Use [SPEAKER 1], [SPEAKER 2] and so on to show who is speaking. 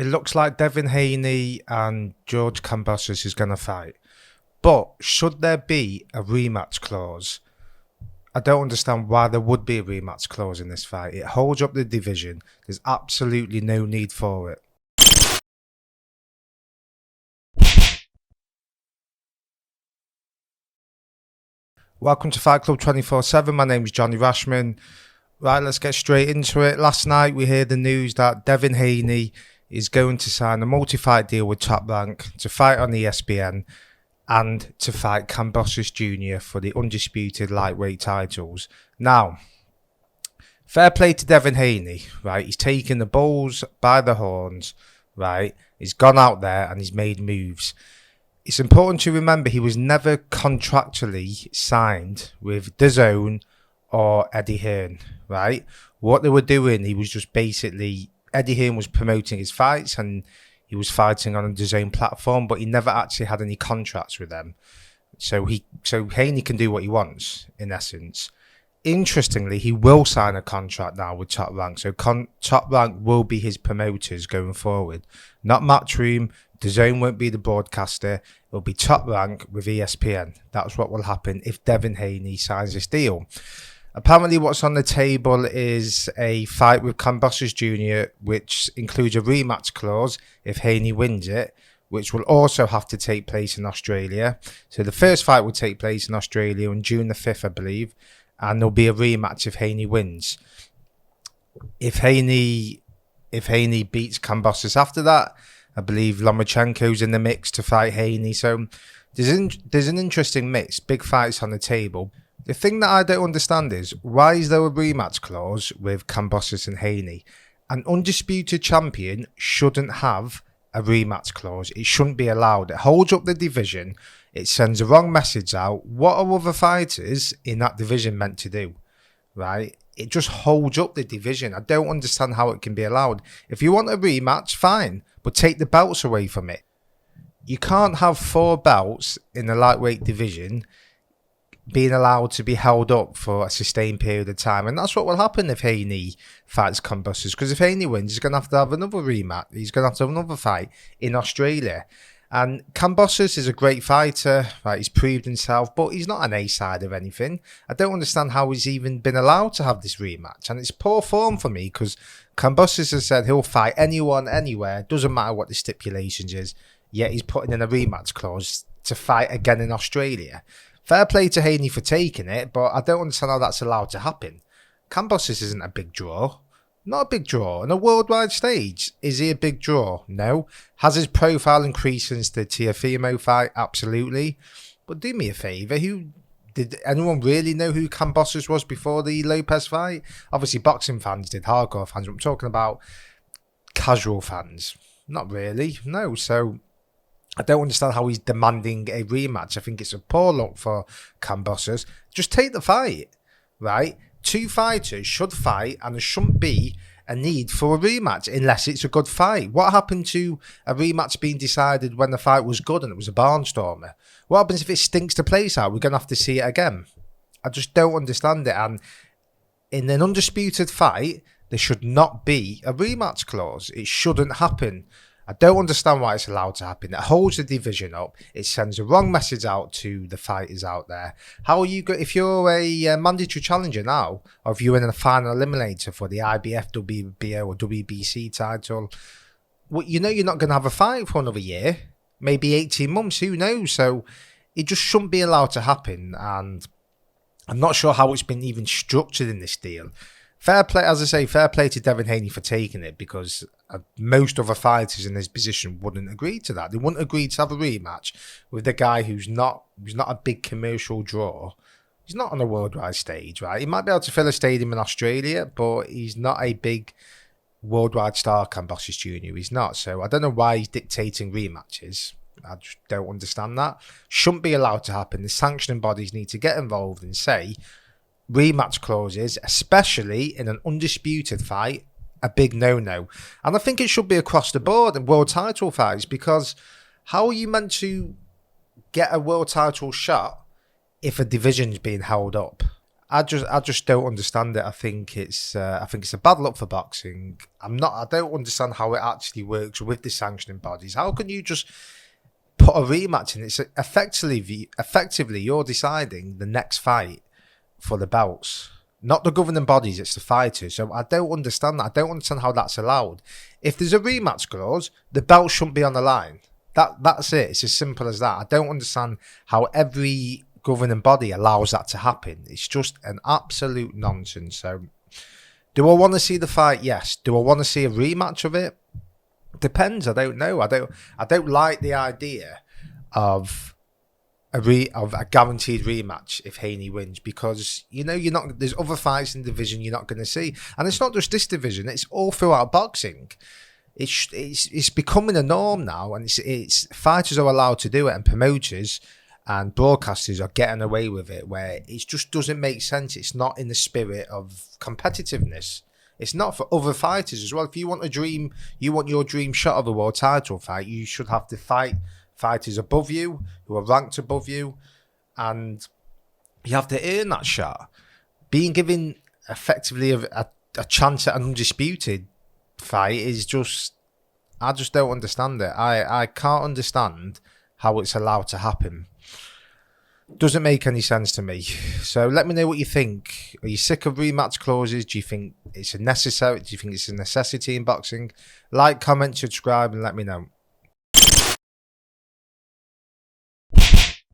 [SPEAKER 1] it looks like Devin Haney and George Kambosos is going to fight. But should there be a rematch clause? I don't understand why there would be a rematch clause in this fight. It holds up the division. There's absolutely no need for it. Welcome to Fight Club 24/7. My name is Johnny Rashman. Right, let's get straight into it. Last night we heard the news that Devin Haney is going to sign a multi-fight deal with Top Rank to fight on ESPN and to fight Kambosos Jr. for the undisputed lightweight titles. Now, fair play to Devin Haney, right? He's taken the bulls by the horns, right? He's gone out there and he's made moves. It's important to remember he was never contractually signed with DAZN or Eddie Hearn, right? What they were doing, he was just basically, Eddie Hearn was promoting his fights and he was fighting on the DAZN platform, but he never actually had any contracts with them. So Haney can do what he wants, in essence. Interestingly, he will sign a contract now with Top Rank. So Top Rank will be his promoters going forward. Not Matchroom. DAZN won't be the broadcaster. It will be Top Rank with ESPN. That's what will happen if Devin Haney signs this deal. Apparently what's on the table is a fight with Kambosos Jr., which includes a rematch clause if Haney wins it, which will also have to take place in Australia. So the first fight will take place in Australia on June the 5th, I believe, and there'll be a rematch if Haney wins. If Haney beats Kambosos after that, I believe Lomachenko's in the mix to fight Haney. So there's an interesting mix, big fights on the table. The thing that I don't understand is, why is there a rematch clause with Kambosos and Haney? An undisputed champion shouldn't have a rematch clause. It shouldn't be allowed. It holds up the division. It sends the wrong message out. What are other fighters in that division meant to do? Right? It just holds up the division. I don't understand how it can be allowed. If you want a rematch, fine, but take the belts away from it. You can't have 4 belts in the lightweight division being allowed to be held up for a sustained period of time. And that's what will happen if Haney fights Kambosos. Because if Haney wins, he's going to have another rematch. He's going to have another fight in Australia. And Kambosos is a great fighter, right? He's proved himself, but he's not an A-side of anything. I don't understand how he's even been allowed to have this rematch. And it's poor form for me, because Kambosos has said he'll fight anyone, anywhere. Doesn't matter what the stipulations is. Yet he's putting in a rematch clause to fight again in Australia. Fair play to Haney for taking it, but I don't understand how that's allowed to happen. Kambosos isn't a big draw. Not a big draw. On a worldwide stage, is he a big draw? No. Has his profile increased since the Teofimo fight? Absolutely. But do me a favour, did anyone really know who Kambosos was before the Lopez fight? Obviously, boxing fans did, hardcore fans. But I'm talking about casual fans. Not really, no. So I don't understand how he's demanding a rematch. I think it's a poor look for Kambosos. Just take the fight, right? 2 fighters should fight, and there shouldn't be a need for a rematch unless it's a good fight. What happened to a rematch being decided when the fight was good and it was a barnstormer? What happens if it stinks the place out? We're going to have to see it again. I just don't understand it. And in an undisputed fight, there should not be a rematch clause. It shouldn't happen. I don't understand why it's allowed to happen. It holds the division up. It sends the wrong message out to the fighters out there. How are you if you're a mandatory challenger now, or if you're in a final eliminator for the IBF, WBO or WBC title, well, you know you're not going to have a fight for another year, maybe 18 months, who knows? So it just shouldn't be allowed to happen. And I'm not sure how it's been even structured in this deal. Fair play, as I say, fair play to Devin Haney for taking it, because most other fighters in this position wouldn't agree to that. They wouldn't agree to have a rematch with the guy who's not a big commercial draw. He's not on a worldwide stage, right? He might be able to fill a stadium in Australia, but he's not a big worldwide star, Kambosos Jr. He's not. So I don't know why he's dictating rematches. I just don't understand that. Shouldn't be allowed to happen. The sanctioning bodies need to get involved and say rematch clauses, especially in an undisputed fight, a big no-no. And I think it should be across the board in world title fights, because how are you meant to get a world title shot if a division's being held up? I just don't understand it. I think it's a bad look for boxing. I don't understand how it actually works with the sanctioning bodies. How can you just put a rematch in? It's effectively you're deciding the next fight for the belts, not the governing bodies. It's the fighters. So I don't understand that. I don't understand how that's allowed. If there's a rematch clause, the belt shouldn't be on the line. That's it. It's as simple as that. I don't understand how every governing body allows that to happen. It's just an absolute nonsense. So, do I want to see the fight? Yes. Do I want to see a rematch of it? Depends. I don't know. I don't like the idea of a guaranteed rematch if Haney wins, because you're not. There's other fights in the division you're not going to see, and it's not just this division. It's all throughout boxing. It's becoming a norm now, and it's fighters are allowed to do it, and promoters and broadcasters are getting away with it, where it just doesn't make sense. It's not in the spirit of competitiveness. It's not for other fighters as well. If you want your dream shot of a world title fight, you should have to fight fighters above you, who are ranked above you, and you have to earn that shot. Being given effectively a chance at an undisputed fight is just, I just don't understand it. I can't understand how it's allowed to happen. Doesn't make any sense to me. So let me know what you think. Are you sick of rematch clauses? Do you think it's a necessity in boxing? Like, comment, subscribe, and let me know.